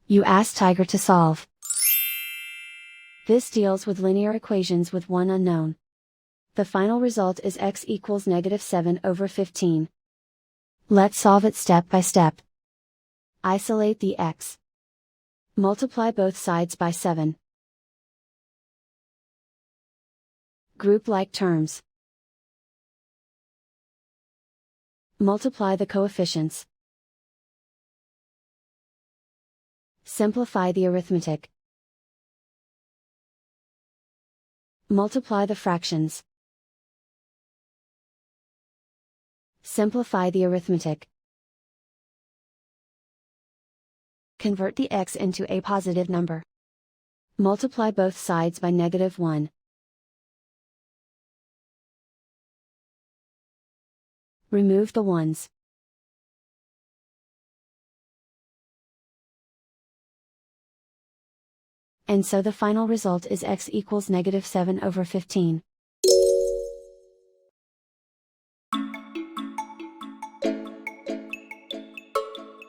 You ask Tiger to solve. This deals with linear equations with one unknown. The final result is x equals -7/15. Let's solve it step by step. Isolate the x. Multiply both sides by 7. Group like terms. Multiply the coefficients. Simplify the arithmetic. Multiply the fractions. Simplify the arithmetic. Convert the x into a positive number. Multiply both sides by -1. Remove the ones. And so the final result is x equals -7/15.